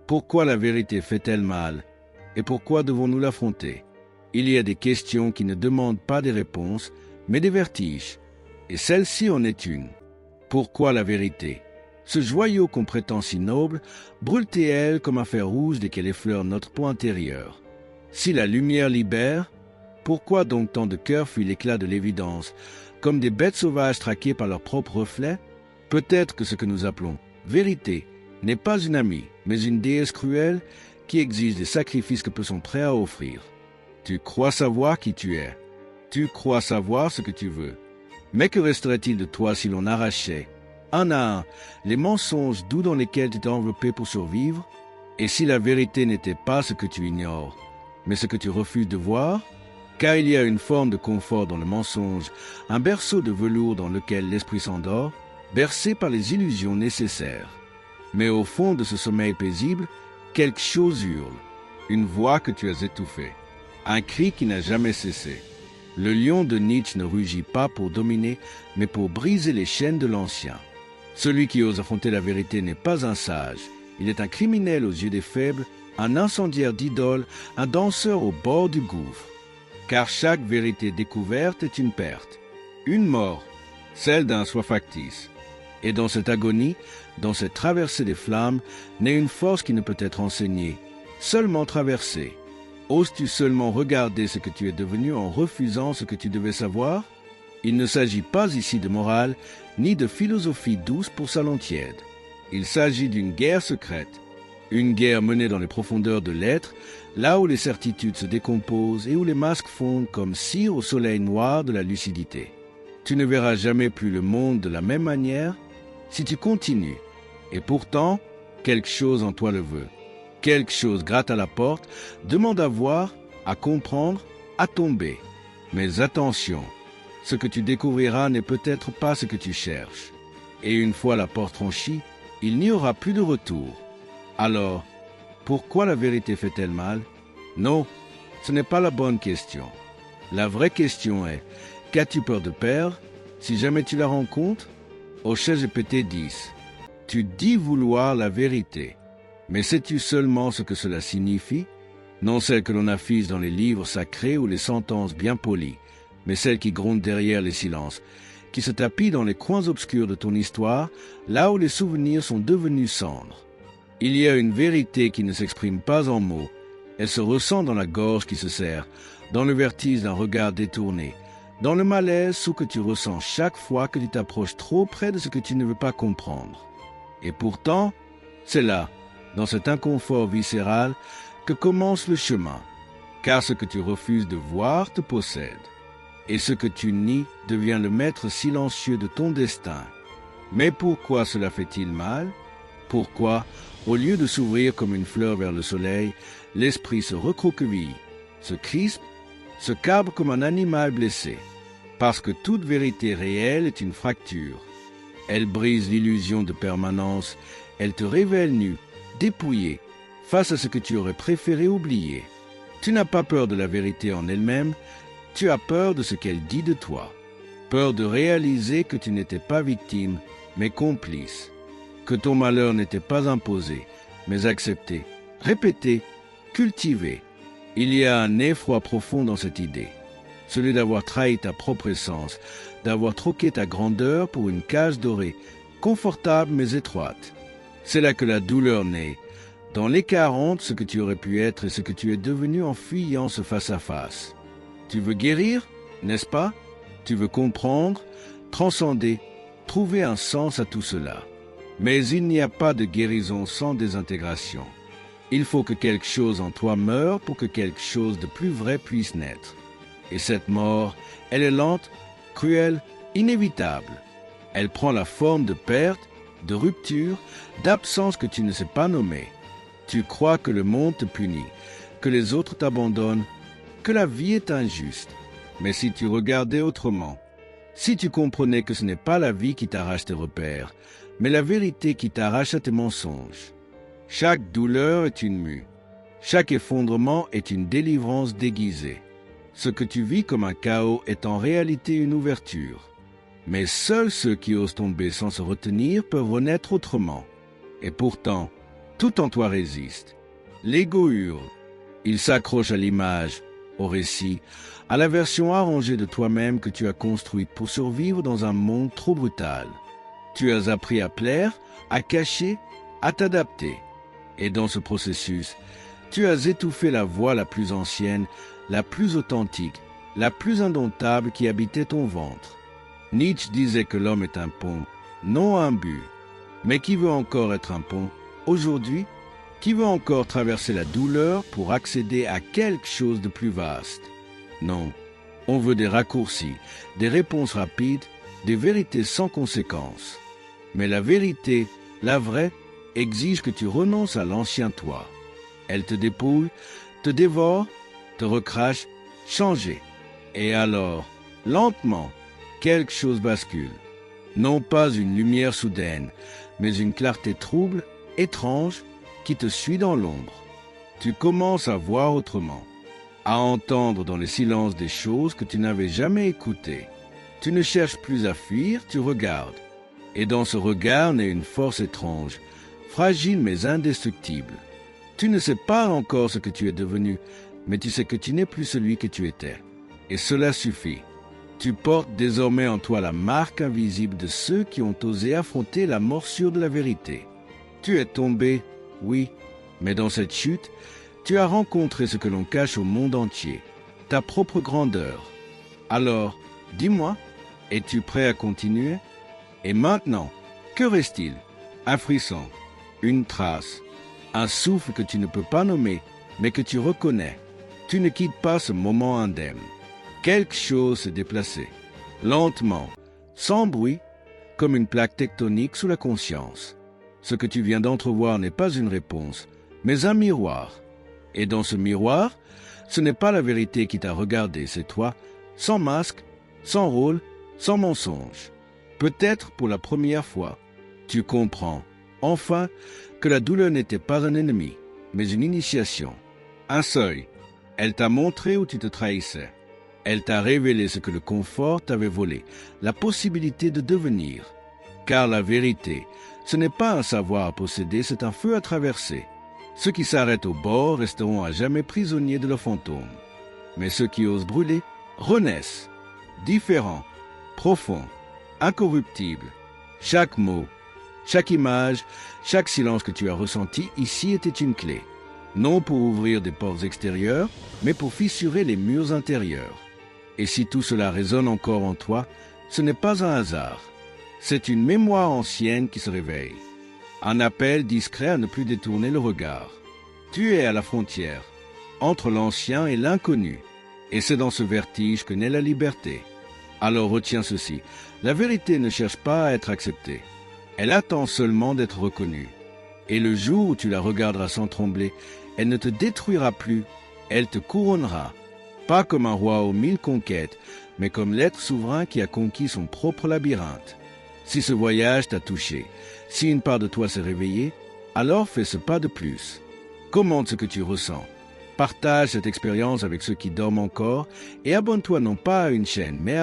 Pourquoi la vérité fait-elle mal? Et pourquoi devons-nous l'affronter? Il y a des questions qui ne demandent pas des réponses, mais des vertiges. Et celle-ci en est une. Pourquoi la vérité? Ce joyau qu'on prétend si noble brûle-t-elle comme un fer rouge dès qu'elle effleure notre peau intérieure? Si la lumière libère, pourquoi donc tant de cœurs fuient l'éclat de l'évidence, comme des bêtes sauvages traquées par leur propre reflet? Peut-être que ce que nous appelons vérité n'est pas une amie, mais une déesse cruelle qui exige des sacrifices que peu sont prêts à offrir. Tu crois savoir qui tu es. Tu crois savoir ce que tu veux. Mais que resterait-il de toi si l'on arrachait, un à un, les mensonges doux dans lesquels tu t'es enveloppé pour survivre? Et si la vérité n'était pas ce que tu ignores, mais ce que tu refuses de voir? Car il y a une forme de confort dans le mensonge, un berceau de velours dans lequel l'esprit s'endort, bercé par les illusions nécessaires. Mais au fond de ce sommeil paisible, quelque chose hurle, une voix que tu as étouffée, un cri qui n'a jamais cessé. Le lion de Nietzsche ne rugit pas pour dominer, mais pour briser les chaînes de l'ancien. Celui qui ose affronter la vérité n'est pas un sage, il est un criminel aux yeux des faibles, un incendiaire d'idoles, un danseur au bord du gouffre. Car chaque vérité découverte est une perte, une mort, celle d'un soi factice. Et dans cette agonie, dans cette traversée des flammes, naît une force qui ne peut être enseignée, seulement traversée. Oses-tu seulement regarder ce que tu es devenu en refusant ce que tu devais savoir? Il ne s'agit pas ici de morale, ni de philosophie douce pour salon tiède. Il s'agit d'une guerre secrète, une guerre menée dans les profondeurs de l'être, là où les certitudes se décomposent et où les masques fondent comme cire au soleil noir de la lucidité. Tu ne verras jamais plus le monde de la même manière si tu continues. Et pourtant, quelque chose en toi le veut. Quelque chose gratte à la porte, demande à voir, à comprendre, à tomber. Mais attention, ce que tu découvriras n'est peut-être pas ce que tu cherches. Et une fois la porte franchie, il n'y aura plus de retour. Alors, pourquoi la vérité fait-elle mal? Non, ce n'est pas la bonne question. La vraie question est, qu'as-tu peur de perdre si jamais tu la rencontres? Au ChatGPT 10, tu dis vouloir la vérité. Mais sais-tu seulement ce que cela signifie? Non celle que l'on affiche dans les livres sacrés ou les sentences bien polies, mais celle qui gronde derrière les silences, qui se tapit dans les coins obscurs de ton histoire, là où les souvenirs sont devenus cendres. Il y a une vérité qui ne s'exprime pas en mots. Elle se ressent dans la gorge qui se serre, dans le vertige d'un regard détourné, dans le malaise sous que tu ressens chaque fois que tu t'approches trop près de ce que tu ne veux pas comprendre. Et pourtant, c'est là, dans cet inconfort viscéral, que commence le chemin, car ce que tu refuses de voir te possède, et ce que tu nies devient le maître silencieux de ton destin. Mais pourquoi cela fait-il mal? Pourquoi, au lieu de s'ouvrir comme une fleur vers le soleil, l'esprit se recroqueville, se crispe, se cabre comme un animal blessé? Parce que toute vérité réelle est une fracture. Elle brise l'illusion de permanence, elle te révèle nu, dépouillé, face à ce que tu aurais préféré oublier. Tu n'as pas peur de la vérité en elle-même, tu as peur de ce qu'elle dit de toi. Peur de réaliser que tu n'étais pas victime, mais complice. Que ton malheur n'était pas imposé, mais accepté, répété, cultivé. Il y a un effroi profond dans cette idée, celui d'avoir trahi ta propre essence, d'avoir troqué ta grandeur pour une cage dorée, confortable mais étroite. C'est là que la douleur naît, dans l'écart entre ce que tu aurais pu être et ce que tu es devenu en fuyant ce face-à-face. Tu veux guérir, n'est-ce pas? Tu veux comprendre, transcender, trouver un sens à tout cela. Mais il n'y a pas de guérison sans désintégration. Il faut que quelque chose en toi meure pour que quelque chose de plus vrai puisse naître. Et cette mort, elle est lente, cruelle, inévitable. Elle prend la forme de perte, de rupture, d'absence que tu ne sais pas nommer. Tu crois que le monde te punit, que les autres t'abandonnent, que la vie est injuste. Mais si tu regardais autrement, si tu comprenais que ce n'est pas la vie qui t'arrache tes repères, mais la vérité qui t'arrache à tes mensonges. Chaque douleur est une mue. Chaque effondrement est une délivrance déguisée. Ce que tu vis comme un chaos est en réalité une ouverture. Mais seuls ceux qui osent tomber sans se retenir peuvent renaître autrement. Et pourtant, Tout en toi résiste. L'ego hurle. Il s'accroche à l'image, au récit, à la version arrangée de toi-même que tu as construite pour survivre dans un monde trop brutal. Tu as appris à plaire, à cacher, à t'adapter. Et dans ce processus, tu as étouffé la voix la plus ancienne, la plus authentique, la plus indomptable qui habitait ton ventre. Nietzsche disait que l'homme est un pont, non un but. Mais qui veut encore être un pont aujourd'hui? Qui veut encore traverser la douleur pour accéder à quelque chose de plus vaste? Non, on veut des raccourcis, des réponses rapides, des vérités sans conséquences. Mais la vérité, la vraie, exige que tu renonces à l'ancien toi. Elle te dépouille, te dévore, te recrache, changer. Et alors, lentement, quelque chose bascule. Non pas une lumière soudaine, mais une clarté trouble, étrange, qui te suit dans l'ombre. Tu commences à voir autrement, à entendre dans les silences des choses que tu n'avais jamais écoutées. Tu ne cherches plus à fuir, tu regardes. Et dans ce regard naît une force étrange, fragile mais indestructible. Tu ne sais pas encore ce que tu es devenu, mais tu sais que tu n'es plus celui que tu étais. Et cela suffit. Tu portes désormais en toi la marque invisible de ceux qui ont osé affronter la morsure de la vérité. Tu es tombé, oui, mais dans cette chute, tu as rencontré ce que l'on cache au monde entier, ta propre grandeur. Alors, dis-moi, es-tu prêt à continuer? Et maintenant, que reste-t-il? Un frisson, une trace, un souffle que tu ne peux pas nommer, mais que tu reconnais. Tu ne quittes pas ce moment indemne. Quelque chose s'est déplacé, lentement, sans bruit, comme une plaque tectonique sous la conscience. Ce que tu viens d'entrevoir n'est pas une réponse, mais un miroir. Et dans ce miroir, ce n'est pas la vérité qui t'a regardé, c'est toi, sans masque, sans rôle, sans mensonge. Peut-être pour la première fois, tu comprends, enfin, que la douleur n'était pas un ennemi, mais une initiation, un seuil. Elle t'a montré où tu te trahissais. Elle t'a révélé ce que le confort t'avait volé, la possibilité de devenir. Car la vérité, ce n'est pas un savoir à posséder, c'est un feu à traverser. Ceux qui s'arrêtent au bord resteront à jamais prisonniers de leurs fantômes. Mais ceux qui osent brûler renaissent, différents, profonds, incorruptibles. Chaque mot, chaque image, chaque silence que tu as ressenti ici était une clé. Non pour ouvrir des portes extérieures, mais pour fissurer les murs intérieurs. Et si tout cela résonne encore en toi, ce n'est pas un hasard. C'est une mémoire ancienne qui se réveille. Un appel discret à ne plus détourner le regard. Tu es à la frontière, entre l'ancien et l'inconnu. Et c'est dans ce vertige que naît la liberté. Alors retiens ceci, la vérité ne cherche pas à être acceptée. Elle attend seulement d'être reconnue. Et le jour où tu la regarderas sans trembler, elle ne te détruira plus, elle te couronnera. Pas comme un roi aux 1000 conquêtes, mais comme l'être souverain qui a conquis son propre labyrinthe. Si ce voyage t'a touché, si une part de toi s'est réveillée, alors fais ce pas de plus. Commente ce que tu ressens. Partage cette expérience avec ceux qui dorment encore et abonne-toi non pas à une chaîne, mais à